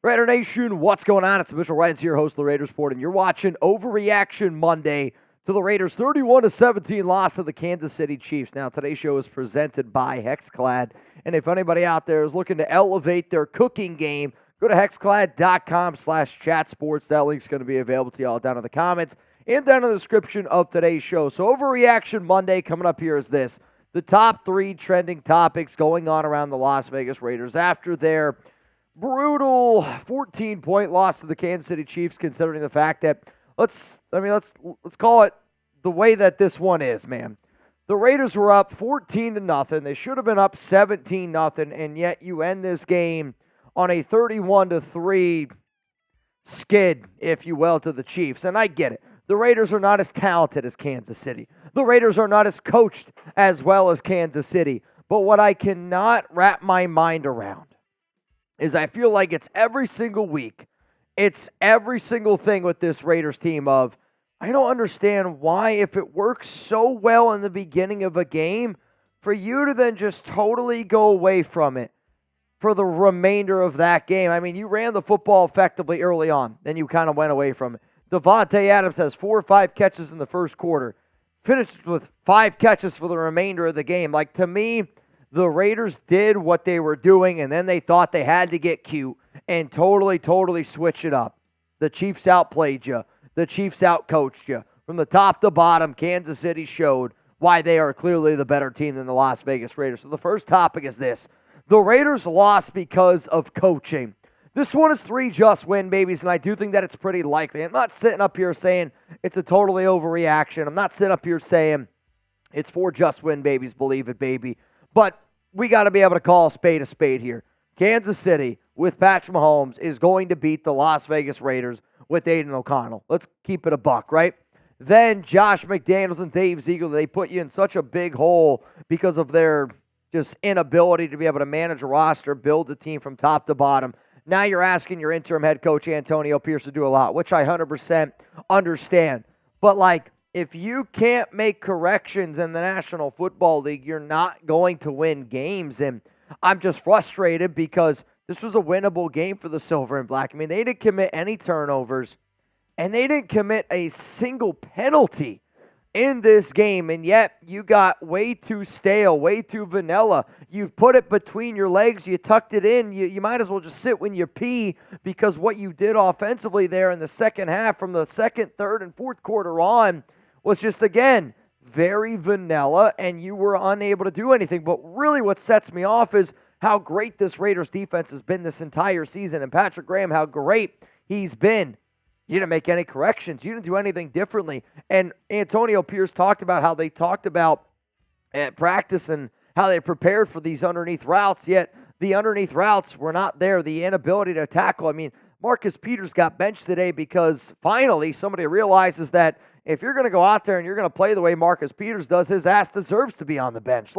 Raider Nation, what's going on? It's Mitchell Ryan's here, host of the Raiders Report, and you're watching Overreaction Monday to the Raiders' 31-17 loss to the Kansas City Chiefs. Now, today's show is presented by Hexclad, and if anybody out there is looking to elevate their cooking game, go to hexclad.com/chatsports. That link's going to be available to you all down in the comments and down in the description of today's show. So, Overreaction Monday coming up here is this: the top 3 trending topics going on around the Las Vegas Raiders after their brutal 14-point loss to the Kansas City Chiefs, considering the fact that let's call it the way that this one is, man. The Raiders were up 14-0. They should have been up 17-0, and yet you end this game on a 31-3 skid, if you will, to the Chiefs. And I get it. The Raiders are not as talented as Kansas City. The Raiders are not as coached as well as Kansas City. But what I cannot wrap my mind around is I feel like it's every single week, it's every single thing with this Raiders team of, I don't understand why, if it works so well in the beginning of a game, for you to then just totally go away from it for the remainder of that game. I mean, you ran the football effectively early on, then you kind of went away from it. Devontae Adams has 4 or 5 catches in the first quarter, finished with 5 catches for the remainder of the game. Like, to me, the Raiders did what they were doing, and then they thought they had to get cute and totally switch it up. The Chiefs outplayed you. The Chiefs outcoached you. From the top to bottom, Kansas City showed why they are clearly the better team than the Las Vegas Raiders. So the first topic is this: the Raiders lost because of coaching. This one is 3 just win babies, and I do think that it's pretty likely. I'm not sitting up here saying it's a totally overreaction. I'm not sitting up here saying it's 4 just win babies, believe it, baby. But we got to be able to call a spade here. Kansas City, with Patrick Mahomes, is going to beat the Las Vegas Raiders with Aidan O'Connell. Let's keep it a buck, right? Then Josh McDaniels and Dave Ziegler, they put you in such a big hole because of their just inability to be able to manage a roster, build the team from top to bottom. Now you're asking your interim head coach, Antonio Pierce, to do a lot, which I 100% understand. But, like, if you can't make corrections in the National Football League, you're not going to win games. And I'm just frustrated because this was a winnable game for the Silver and Black. I mean, they didn't commit any turnovers, and they didn't commit a single penalty in this game, and yet you got way too stale, way too vanilla. You put it between your legs, you tucked it in, you might as well just sit when you pee, because what you did offensively there in the second half from the second, third, and fourth quarter on was just, again, very vanilla, and you were unable to do anything. But really what sets me off is how great this Raiders defense has been this entire season, and Patrick Graham, how great he's been. You didn't make any corrections. You didn't do anything differently. And Antonio Pierce talked about how they talked about at practice and how they prepared for these underneath routes, yet the underneath routes were not there. The inability to tackle. I mean, Marcus Peters got benched today because finally somebody realizes that if you're going to go out there and you're going to play the way Marcus Peters does, his ass deserves to be on the bench.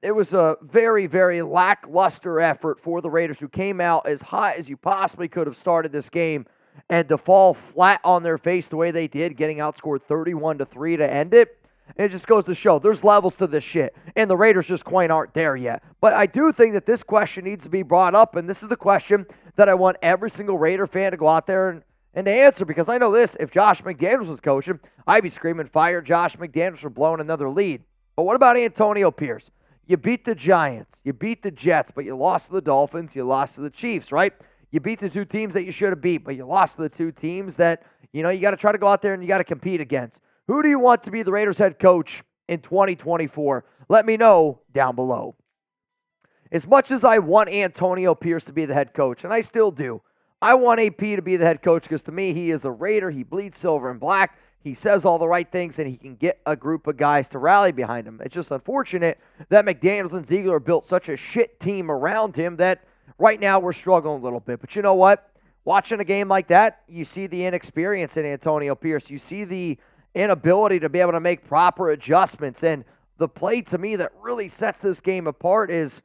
It was a very, very lackluster effort for the Raiders, who came out as hot as you possibly could have started this game, and to fall flat on their face the way they did, getting outscored 31-3 to end it. It just goes to show there's levels to this shit, and the Raiders just quite aren't there yet. But I do think that this question needs to be brought up, and this is the question that I want every single Raider fan to go out there and to answer, because I know this: if Josh McDaniels was coaching, I'd be screaming, fire Josh McDaniels for blowing another lead. But what about Antonio Pierce? You beat the Giants, you beat the Jets, but you lost to the Dolphins, you lost to the Chiefs, right? You beat the 2 teams that you should have beat, but you lost to the 2 teams that, you got to try to go out there and you got to compete against. Who do you want to be the Raiders head coach in 2024? Let me know down below. As much as I want Antonio Pierce to be the head coach, and I still do, I want AP to be the head coach, because to me, he is a Raider. He bleeds silver and black. He says all the right things, and he can get a group of guys to rally behind him. It's just unfortunate that McDaniels and Ziegler built such a shit team around him that right now we're struggling a little bit. But you know what? Watching a game like that, you see the inexperience in Antonio Pierce. You see the inability to be able to make proper adjustments. And the play to me that really sets this game apart is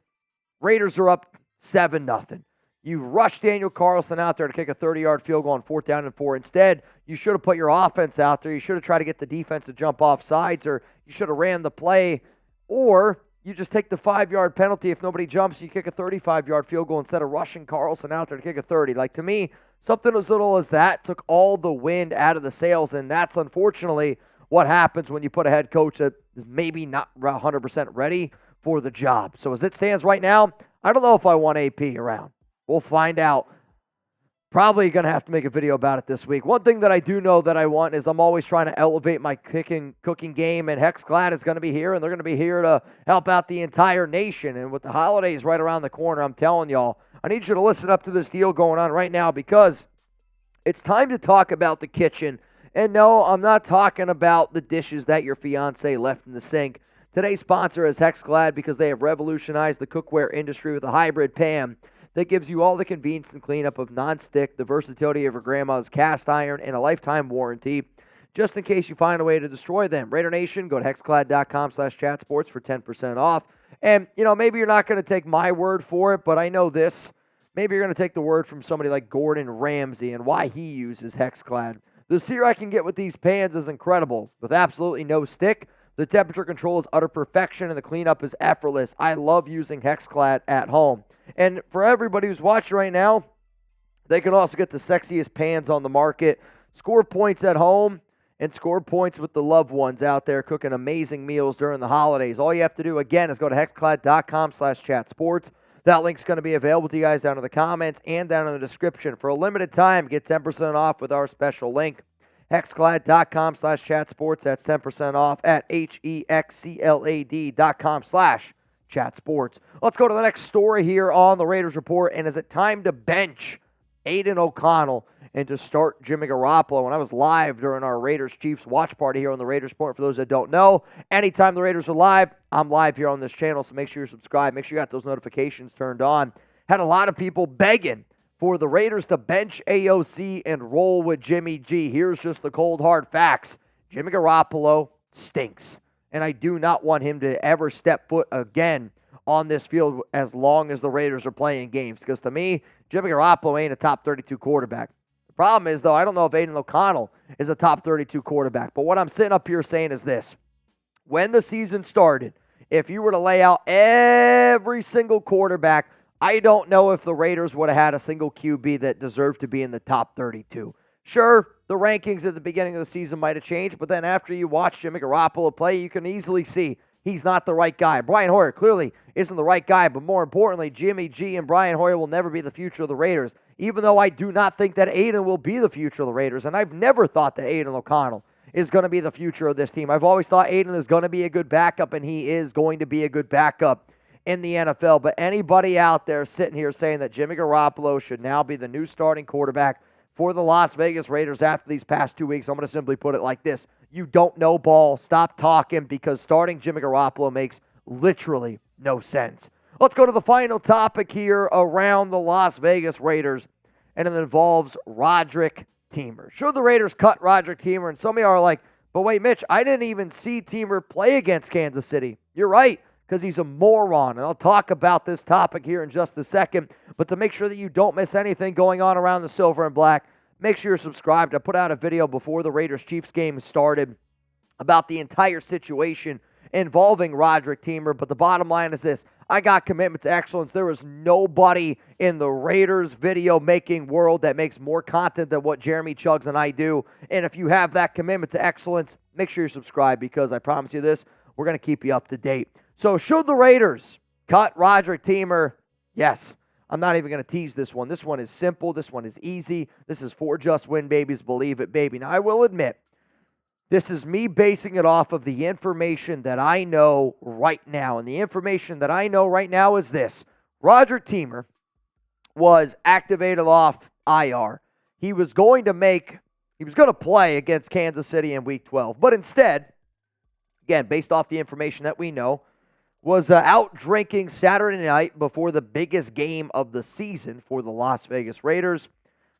Raiders are up 7-0. You rushed Daniel Carlson out there to kick a 30-yard field goal on 4th down and 4. Instead, you should have put your offense out there. You should have tried to get the defense to jump off sides, or you should have ran the play, or you just take the 5-yard penalty if nobody jumps. You kick a 35-yard field goal instead of rushing Carlson out there to kick a 30. Like, to me, something as little as that took all the wind out of the sails, and that's unfortunately what happens when you put a head coach that is maybe not 100% ready for the job. So as it stands right now, I don't know if I want AP around. We'll find out. Probably going to have to make a video about it this week. One thing that I do know that I want is I'm always trying to elevate my cooking game, and Hexclad is going to be here, and they're going to be here to help out the entire nation. And with the holidays right around the corner, I'm telling y'all, I need you to listen up to this deal going on right now, because it's time to talk about the kitchen. And no, I'm not talking about the dishes that your fiance left in the sink. Today's sponsor is Hexclad, because they have revolutionized the cookware industry with a hybrid pan that gives you all the convenience and cleanup of non-stick, the versatility of your grandma's cast iron, and a lifetime warranty, just in case you find a way to destroy them. Raider Nation, go to hexclad.com/chatsports for 10% off. And, maybe you're not going to take my word for it, but I know this. Maybe you're going to take the word from somebody like Gordon Ramsay and why he uses Hexclad. The sear I can get with these pans is incredible. With absolutely no stick, the temperature control is utter perfection, and the cleanup is effortless. I love using Hexclad at home. And for everybody who's watching right now, they can also get the sexiest pans on the market, score points at home, and score points with the loved ones out there cooking amazing meals during the holidays. All you have to do, again, is go to hexclad.com/chatsports. That link's going to be available to you guys down in the comments and down in the description. For a limited time, get 10% off with our special link. Hexclad.com/chatsports. That's 10% off at hexclad.com/chatsports. Let's go to the next story here on the Raiders Report. And is it time to bench Aidan O'Connell and to start Jimmy Garoppolo? When I was live during our Raiders-Chiefs watch party here on the Raiders Report, for those that don't know, anytime the Raiders are live, I'm live here on this channel, so make sure you're subscribed. Make sure you got those notifications turned on. Had a lot of people begging for the Raiders to bench AOC and roll with Jimmy G. Here's just the cold, hard facts. Jimmy Garoppolo stinks, and I do not want him to ever step foot again on this field as long as the Raiders are playing games, because to me, Jimmy Garoppolo ain't a top 32 quarterback. The problem is, though, I don't know if Aidan O'Connell is a top 32 quarterback, but what I'm sitting up here saying is this. When the season started, if you were to lay out every single quarterback, I don't know if the Raiders would have had a single QB that deserved to be in the top 32. Sure, the rankings at the beginning of the season might have changed, but then after you watch Jimmy Garoppolo play, you can easily see he's not the right guy. Brian Hoyer clearly isn't the right guy, but more importantly, Jimmy G and Brian Hoyer will never be the future of the Raiders, even though I do not think that Aidan will be the future of the Raiders, and I've never thought that Aidan O'Connell is going to be the future of this team. I've always thought Aidan is going to be a good backup, and he is going to be a good backup in the NFL. But anybody out there sitting here saying that Jimmy Garoppolo should now be the new starting quarterback for the Las Vegas Raiders after these past 2 weeks, I'm going to simply put it like this. You don't know ball. Stop talking, because starting Jimmy Garoppolo makes literally no sense. Let's go to the final topic here around the Las Vegas Raiders, and it involves Roderic Teamer. Should the Raiders cut Roderic Teamer? And some of you are like, but wait, Mitch, I didn't even see Teamer play against Kansas City. You're right, because he's a moron, and I'll talk about this topic here in just a second. But to make sure that you don't miss anything going on around the silver and black, make sure you're subscribed. I put out a video before the Raiders-Chiefs game started about the entire situation involving Roderic Teamer, but the bottom line is this. I got commitment to excellence. There is nobody in the Raiders video-making world that makes more content than what Jeremy Chuggs and I do, and if you have that commitment to excellence, make sure you're subscribed, because I promise you this, we're going to keep you up to date. So should the Raiders cut Roderic Teamer? Yes. I'm not even going to tease this one. This one is simple. This one is easy. This is for just win babies. Believe it, baby. Now, I will admit, this is me basing it off of the information that I know right now. And the information that I know right now is this. Roderic Teamer was activated off IR. He was going to play against Kansas City in Week 12. But instead, again, based off the information that we know, was out drinking Saturday night before the biggest game of the season for the Las Vegas Raiders.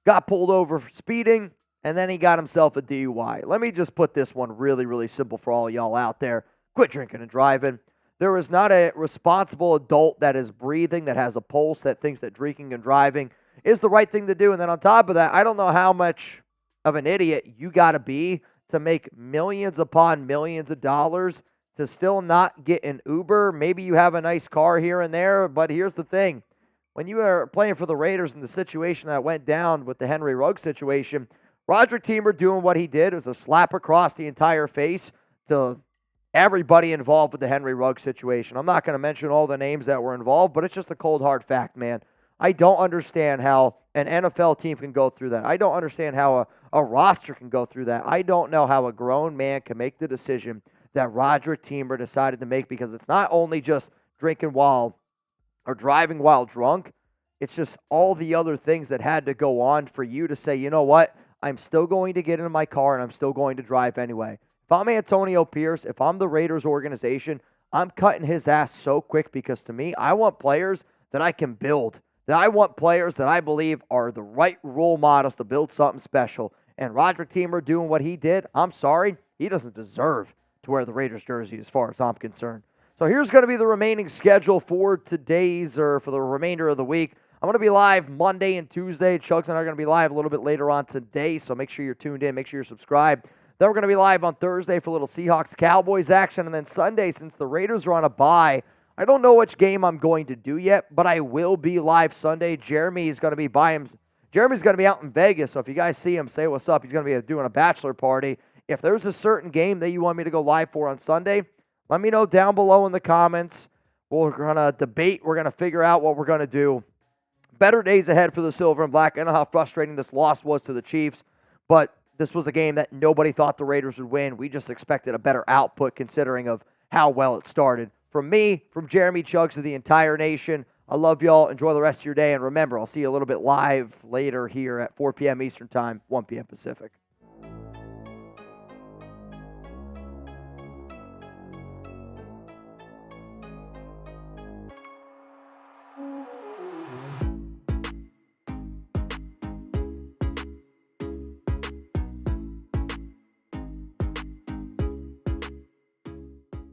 Got pulled over for speeding, and then he got himself a DUI. Let me just put this one really, really simple for all y'all out there. Quit drinking and driving. There is not a responsible adult that is breathing, that has a pulse, that thinks that drinking and driving is the right thing to do. And then on top of that, I don't know how much of an idiot you got to be to make millions upon millions of dollars to still not get an Uber. Maybe you have a nice car here and there, but here's the thing. When you are playing for the Raiders in the situation that went down with the Henry Ruggs situation, Roderic Teamer doing what he did was a slap across the entire face to everybody involved with the Henry Ruggs situation. I'm not going to mention all the names that were involved, but it's just a cold, hard fact, man. I don't understand how an NFL team can go through that. I don't understand how a roster can go through that. I don't know how a grown man can make the decision that Roderic Teamer decided to make, because it's not only just drinking while or driving while drunk. It's just all the other things that had to go on for you to say, you know what, I'm still going to get in my car and I'm still going to drive anyway. If I'm Antonio Pierce, if I'm the Raiders organization, I'm cutting his ass so quick, because to me, I want players that I can build. That I want players that I believe are the right role models to build something special. And Roderic Teamer doing what he did, I'm sorry, he doesn't deserve to wear the Raiders jersey as far as I'm concerned. So here's going to be the remaining schedule for today's, or for the remainder of the week. I'm going to be live Monday and Tuesday. Chugs and I are going to be live a little bit later on today, so make sure you're tuned in. Make sure you're subscribed. Then we're going to be live on Thursday for a little Seahawks-Cowboys action. And then Sunday, since the Raiders are on a bye, I don't know which game I'm going to do yet, but I will be live Sunday. Jeremy's going to be out in Vegas, so if you guys see him, say what's up. He's going to be doing a bachelor party. If there's a certain game that you want me to go live for on Sunday, let me know down below in the comments. We're going to debate. We're going to figure out what we're going to do. Better days ahead for the Silver and Black. I know how frustrating this loss was to the Chiefs, but this was a game that nobody thought the Raiders would win. We just expected a better output considering of how well it started. From me, from Jeremy Chugs to the entire nation, I love y'all. Enjoy the rest of your day. And remember, I'll see you a little bit live later here at 4 p.m. Eastern Time, 1 p.m. Pacific.